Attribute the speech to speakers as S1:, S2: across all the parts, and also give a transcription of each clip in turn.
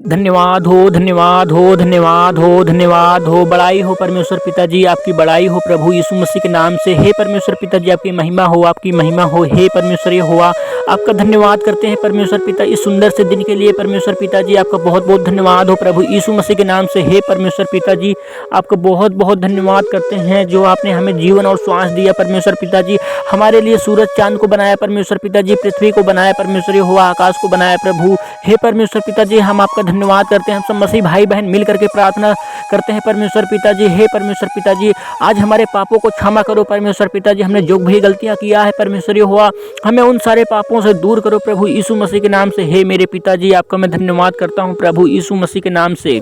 S1: धन्यवाद हो, धन्यवाद हो, धन्यवाद हो, धन्यवाद हो। बड़ाई हो परमेश्वर पिताजी, आपकी बड़ाई हो प्रभु यीशु मसीह के नाम से। हे परमेश्वर पिताजी, आपकी महिमा हो, आपकी महिमा हो। हे परमेश्वर यहोवा, आपका धन्यवाद करते हैं परमेश्वर पिता इस सुंदर से दिन के लिए। परमेश्वर पिताजी, आपका बहुत बहुत धन्यवाद हो प्रभु यीशु मसीह के नाम से। हे परमेश्वर पिताजी, आपका बहुत बहुत धन्यवाद करते हैं जो आपने हमें जीवन और श्वास दिया परमेश्वर पिताजी। हमारे लिए सूरज चांद को बनाया परमेश्वर पिताजी, पृथ्वी को बनाया परमेश्वर यहोवा, आकाश को बनाया प्रभु। हे परमेश्वर पिताजी, हम आपका धन्यवाद करते हैं। हम सब मसीह भाई बहन मिल करके प्रार्थना करते हैं परमेश्वर पिताजी। हे परमेश्वर पिताजी, आज हमारे पापों को क्षमा करो परमेश्वर पिताजी। हमने जो भी गलतियां किया है परमेश्वर यहोवा, हमें उन सारे पापों से दूर करो प्रभु यीशु मसीह के नाम से। हे मेरे पिताजी, आपका मैं धन्यवाद करता हूं प्रभु यीशु मसीह के नाम से।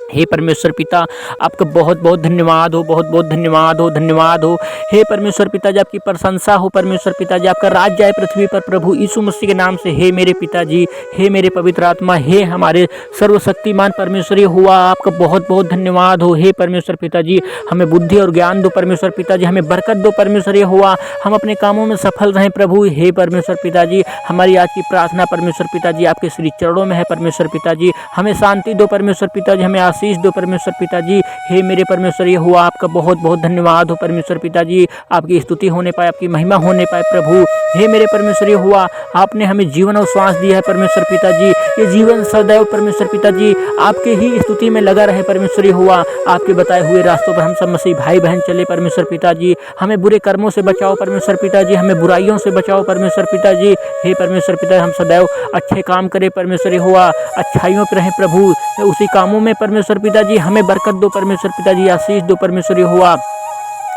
S1: हे परमेश्वर पिता, आपका बहुत बहुत धन्यवाद हो, बहुत बहुत धन्यवाद हो, धन्यवाद हो। हे परमेश्वर पिताजी, आपकी प्रशंसा हो परमेश्वर पिताजी। आपका राज्य आए पृथ्वी पर प्रभु यीशु मसीह के नाम से। हे मेरे पिताजी, हे मेरे पवित्र आत्मा, हे हमारे सर्वशक्तिमान परमेश्वर हुआ, आपका बहुत बहुत धन्यवाद हो। हे परमेश्वर पिताजी, हमें बुद्धि और ज्ञान दो परमेश्वर पिताजी, हमें बरकत दो परमेश्वर हुआ, हम अपने कामों में सफल रहें प्रभु। हे परमेश्वर पिताजी, हमारी आज की प्रार्थना परमेश्वर पिताजी आपके श्री चरणों में है परमेश्वर पिताजी। हमें शांति दो परमेश्वर पिताजी, हमें आशीष दो परमेश्वर पिताजी। हे मेरे परमेश्वर ये हुआ, आपका बहुत बहुत धन्यवाद हो परमेश्वर पिताजी। आपकी स्तुति होने पाए, आपकी महिमा होने पाए प्रभु। हे मेरे परमेश्वर ये हुआ, आपने हमें जीवन और श्वास दिया है परमेश्वर पिताजी। ये जीवन सदैव परमेश्वर पिताजी आपके ही स्तुति में लगा रहे परमेश्वर ये हुआ। आपके बताए हुए रास्तों पर हम सब मसीह भाई बहन चले परमेश्वर पिताजी। हमें बुरे कर्मों से बचाओ परमेश्वर पिताजी, हमें बुराइयों से बचाओ परमेश्वर पिताजी। हे परमेश्वर पिता, हम सदैव अच्छे काम करें परमेश्वर ये हुआ, अच्छाइयों पर रहें प्रभु। उसी कामों में परमेश्वर पिताजी हमें बरकत दो परमेश्वर पिताजी, आशीष दो परमेश्वर हुआ।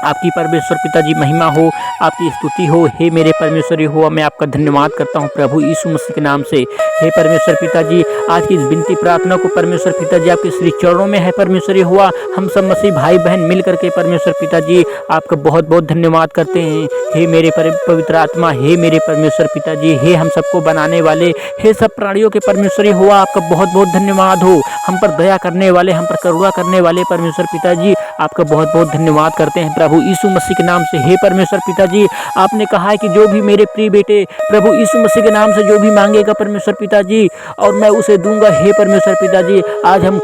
S1: आपकी परमेश्वर पिताजी महिमा हो, आपकी स्तुति हो। हे मेरे परमेश्वर हुआ, मैं आपका धन्यवाद करता हूं प्रभु यीशु मसीह के नाम से। हे परमेश्वर पिताजी, आज की इस विनती प्रार्थना को परमेश्वर पिताजी आपके श्री चरणों में है परमेश्वर हुआ। हम सब मसीह भाई बहन मिल करके परमेश्वर पिताजी आपका बहुत बहुत धन्यवाद करते हैं। हे मेरे पवित्र आत्मा, हे मेरे परमेश्वर पिताजी, हे हम सबको बनाने वाले, हे सब प्राणियों के परमेश्वर हुआ, आपका बहुत बहुत धन्यवाद हो। हम पर दया करने वाले, हम पर करुणा करने वाले परमेश्वर पिताजी, आपका बहुत बहुत धन्यवाद करते हैं प्रभु यीशु मसीह के नाम से। हे परमेश्वर पिताजी, आपने कहा है कि जो भी मेरे प्रिय बेटे प्रभु यीशु मसीह के नाम से जो भी मांगेगा परमेश्वर पिताजी, और मैं उसे दूंगा। हे परमेश्वर पिताजी, आज हम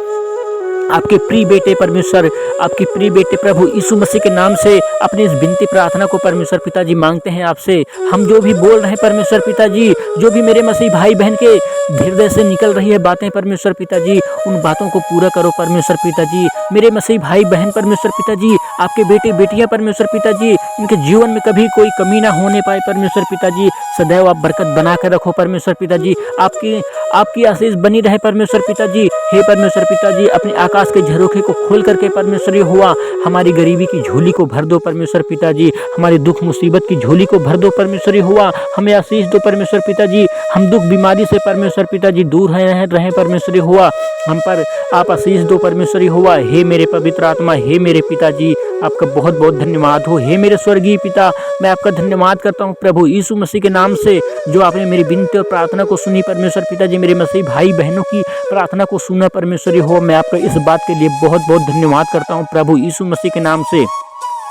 S1: आपके प्रिय बेटे परमेश्वर, आपके प्रिय बेटे प्रभु यीशु मसीह के नाम से अपनी इस विनती प्रार्थना को परमेश्वर पिताजी मांगते हैं आपसे। हम जो भी बोल रहे हैं परमेश्वर पिताजी, जो भी मेरे मसीह भाई बहन के हृदय से निकल रही है बातें परमेश्वर पिताजी, उन बातों को पूरा करो परमेश्वर पिताजी। मेरे मसीह भाई बहन परमेश्वर पिताजी, आपके बेटे बेटियां परमेश्वर पिताजी, इनके जीवन में कभी कोई कमी ना होने पाए परमेश्वर पिताजी। सदैव आप बरकत बना कर रखो परमेश्वर पिताजी, आपकी आशीष बनी रहे परमेश्वर पिताजी। हे परमेश्वर पिताजी, अपने आकाश के झरोखे को खोल करके परमेश्वर हुआ, हमारी गरीबी की झोली को भर दो परमेश्वर पिताजी, हमारी दुख मुसीबत की झोली को भर दो परमेश्वर हुआ, हमें आशीष दो परमेश्वर पिताजी। हम दुख बीमारी से परमेश्वर पिताजी दूर रहे परमेश्वर हुआ, हम पर आप आशीष दो परमेश्वर हुआ। हे मेरे पवित्र आत्मा, हे मेरे पिताजी, आपका बहुत बहुत धन्यवाद हो। हे मेरे स्वर्गीय पिता, मैं आपका धन्यवाद करता हूँ प्रभु यीशु मसीह के नाम से, जो आपने मेरी विनती और प्रार्थना को सुनी परमेश्वर पिताजी, मेरे मसीह भाई बहनों की प्रार्थना को सुना परमेश्वर हो। मैं आपका इस बात के लिए बहुत बहुत धन्यवाद करता हूँ प्रभु यीशु मसीह के नाम से।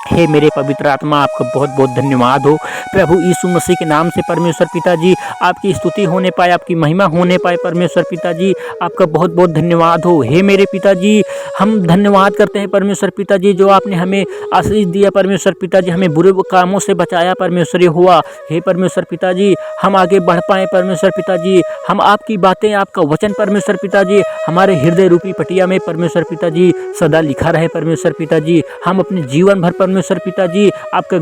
S1: हे मेरे पवित्र आत्मा, आपका बहुत बहुत धन्यवाद हो प्रभु यीशु मसीह के नाम से परमेश्वर पिताजी। आपकी स्तुति होने पाए, आपकी महिमा होने पाए परमेश्वर पिताजी, आपका बहुत बहुत धन्यवाद हो। हे मेरे पिताजी, हम धन्यवाद करते हैं परमेश्वर पिताजी, जो आपने हमें आशीष दिया परमेश्वर पिताजी, हमें बुरे कामों से बचाया परमेश्वर हुआ। हे परमेश्वर पिताजी, हम आगे बढ़ पाए परमेश्वर पिताजी, हम आपकी बातें, आपका वचन परमेश्वर पिताजी हमारे हृदय रूपी पटिया में परमेश्वर पिताजी सदा लिखा रहे परमेश्वर पिताजी। हम अपने जीवन भर परमेश्वर पिताजी आपका